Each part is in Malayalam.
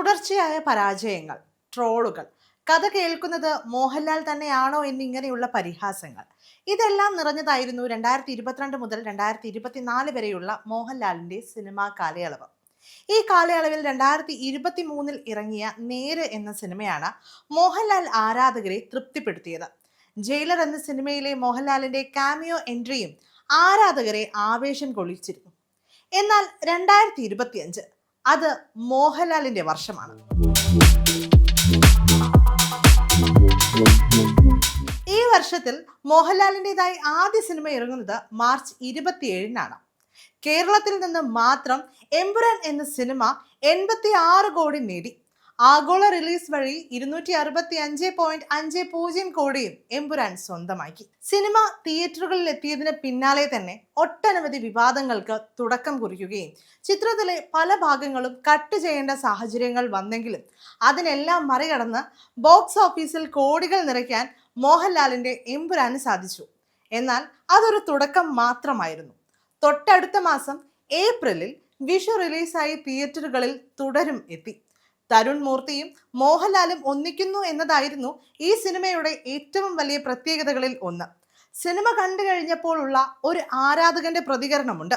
തുടർച്ചയായ പരാജയങ്ങൾ, ട്രോളുകൾ, കഥ കേൾക്കുന്നത് മോഹൻലാൽ തന്നെയാണോ എന്നിങ്ങനെയുള്ള പരിഹാസങ്ങൾ ഇതെല്ലാം നിറഞ്ഞതായിരുന്നു 2022 മുതൽ 2024 വരെയുള്ള മോഹൻലാലിന്റെ സിനിമാ കാലയളവ്. ഈ കാലയളവിൽ 2023 ഇറങ്ങിയ നേര് എന്ന സിനിമയാണ് മോഹൻലാൽ ആരാധകരെ തൃപ്തിപ്പെടുത്തിയത്. ജയിലർ എന്ന സിനിമയിലെ മോഹൻലാലിന്റെ കാമിയോ എൻട്രിയും ആരാധകരെ ആവേശം കൊള്ളിച്ചിരുന്നു. എന്നാൽ 2025 അത് മോഹൻലാലിന്റെ വർഷമാണ്. ഈ വർഷത്തിൽ മോഹൻലാലിൻ്റെതായി ആദ്യ സിനിമ ഇറങ്ങുന്നത് മാർച്ച് 27-നാണ്. കേരളത്തിൽ നിന്ന് മാത്രം എമ്പുരാൻ എന്ന സിനിമ 86 കോടി നേടി. ആഗോള റിലീസ് വഴി 265.50 കോടിയും എമ്പുരാൻ സ്വന്തമാക്കി. സിനിമ തിയേറ്ററുകളിൽ എത്തിയതിന് പിന്നാലെ തന്നെ ഒട്ടനവധി വിവാദങ്ങൾക്ക് തുടക്കം കുറിക്കുകയും ചിത്രത്തിലെ പല ഭാഗങ്ങളും കട്ട് ചെയ്യേണ്ട സാഹചര്യങ്ങൾ വന്നെങ്കിലും അതിനെല്ലാം മറികടന്ന് ബോക്സ് ഓഫീസിൽ കോടികൾ നിറയ്ക്കാൻ മോഹൻലാലിന്റെ എമ്പുരാന് സാധിച്ചു. എന്നാൽ അതൊരു തുടക്കം മാത്രമായിരുന്നു. തൊട്ടടുത്ത മാസം ഏപ്രിലിൽ വിഷു റിലീസായി തിയേറ്ററുകളിൽ തുടരും എത്തി. തരുൺ മൂർത്തിയും മോഹൻലാലും ഒന്നിക്കുന്നു എന്നതായിരുന്നു ഈ സിനിമയുടെ ഏറ്റവും വലിയ പ്രത്യേകതകളിൽ ഒന്ന്. സിനിമ കണ്ടു കഴിഞ്ഞപ്പോഴുള്ള ഒരു ആരാധകന്റെ പ്രതികരണമുണ്ട്: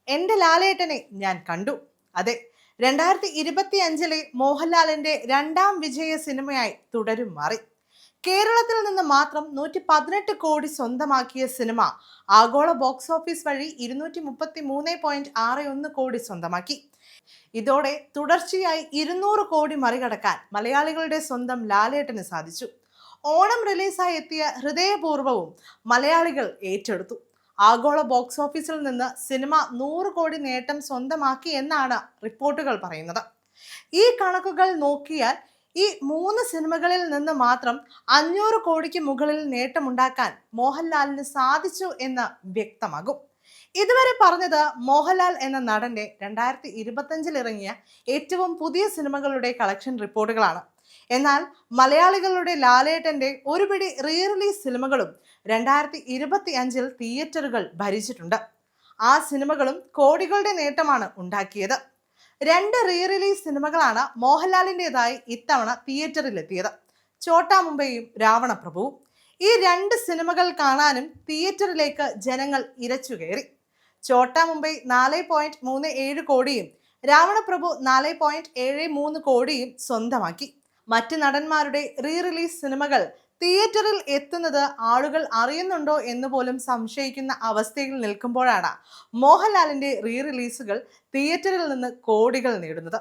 എൻ്റെ ലാലേട്ടനെ ഞാൻ കണ്ടു. അതെ, 2025 മോഹൻലാലിന്റെ രണ്ടാം വിജയ സിനിമയായി തുടരും മാറി. കേരളത്തിൽ നിന്ന് മാത്രം 118 കോടി സ്വന്തമാക്കിയ സിനിമ ആഗോള ബോക്സ് ഓഫീസ് വഴി 233.61 കോടി സ്വന്തമാക്കി. ഇതോടെ തുടർച്ചയായി 200 കോടി മറികടക്കാൻ മലയാളികളുടെ സ്വന്തം ലാലേട്ടന് സാധിച്ചു. ഓണം റിലീസായി എത്തിയ ഹൃദയപൂർവ്വവും മലയാളികൾ ഏറ്റെടുത്തു. ആഗോള ബോക്സ് ഓഫീസിൽ നിന്ന് സിനിമ 100 കോടി നേട്ടം സ്വന്തമാക്കി എന്നാണ് റിപ്പോർട്ടുകൾ പറയുന്നത്. ഈ കണക്കുകൾ നോക്കിയാൽ ഈ 3 സിനിമകളിൽ നിന്ന് മാത്രം 500 കോടിക്ക് മുകളിൽ നേട്ടമുണ്ടാക്കാൻ മോഹൻലാലിന് സാധിച്ചു എന്ന് വ്യക്തമാകും. ഇതുവരെ പറഞ്ഞത് മോഹൻലാൽ എന്ന നടന്റെ 2025 ഇറങ്ങിയ ഏറ്റവും പുതിയ സിനിമകളുടെ കളക്ഷൻ റിപ്പോർട്ടുകളാണ്. എന്നാൽ മലയാളികളുടെ ലാലേട്ടന്റെ ഒരുപിടി റീ റിലീസ് സിനിമകളും 2025 തിയേറ്ററുകൾ ഭരിച്ചിട്ടുണ്ട്. ആ സിനിമകളും കോടികളുടെ നേട്ടമാണ് ഉണ്ടാക്കിയത്. 2 റീ റിലീസ് സിനിമകളാണ് മോഹൻലാലിൻ്റെതായി ഇത്തവണ തിയേറ്ററിലെത്തിയത്: ചോട്ടാ മുംബൈയും രാവണപ്രഭുവും. ഈ 2 സിനിമകൾ കാണാനും തിയേറ്ററിലേക്ക് ജനങ്ങൾ ഇരച്ചുകയറി. ചോട്ടാ മുംബൈ 4.37 കോടിയും രാവണപ്രഭു 4.73 കോടിയും സ്വന്തമാക്കി. മറ്റ് നടന്മാരുടെ റീ റിലീസ് സിനിമകൾ തിയേറ്ററിൽ എത്തുന്നത് ആളുകൾ അറിയുന്നുണ്ടോ എന്ന് പോലും സംശയിക്കുന്ന അവസ്ഥയിൽ നിൽക്കുമ്പോഴാണ് മോഹൻലാലിന്റെ റീ റിലീസുകൾ തിയേറ്ററിൽ നിന്ന് കോടികൾ നേടുന്നത്.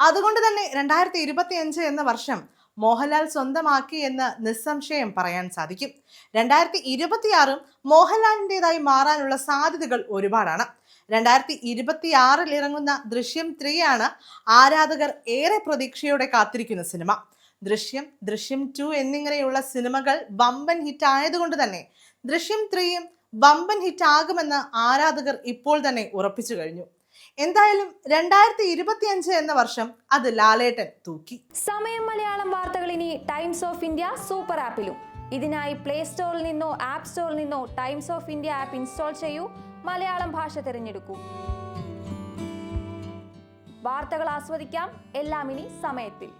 അതുകൊണ്ട് തന്നെ 2025 എന്ന വർഷം മോഹൻലാൽ സ്വന്തമാക്കി എന്ന് നിസ്സംശയം പറയാൻ സാധിക്കും. 2026 മോഹൻലാലിൻ്റെതായി മാറാനുള്ള സാധ്യതകൾ ഒരുപാടാണ്. 2026 ഇറങ്ങുന്ന ദൃശ്യം 3 ആണ് ആരാധകർ ഏറെ പ്രതീക്ഷയോടെ കാത്തിരിക്കുന്ന സിനിമ. ദൃശ്യം, ദൃശ്യം 2 എന്നിങ്ങനെയുള്ള സിനിമകൾ വമ്പൻ ഹിറ്റ് ആയതുകൊണ്ട് തന്നെ ദൃശ്യം 3യും വമ്പൻ ഹിറ്റ് ആകുമെന്ന് ആരാധകർ ഇപ്പോൾ തന്നെ ഉറപ്പിച്ചു കഴിഞ്ഞു. എന്തായാലും 2025 എന്ന വർഷം അത് ലാലേട്ടൻ തൂക്കി. സമയം മലയാളം വാർത്തകൾ ഇനി ടൈംസ് ഓഫ് ഇന്ത്യ സൂപ്പർ ആപ്പിലും. ഇതിനായി പ്ലേ സ്റ്റോറിൽ നിന്നോ ആപ്പ് സ്റ്റോറിൽ നിന്നോ times of India app install ചെയ്യൂ. മലയാളം ഭാഷ തിരഞ്ഞെടുക്കൂ. വാർത്തകൾ ആസ്വദിക്കാം. എല്ലാം ഇനി സമയത്തിൽ.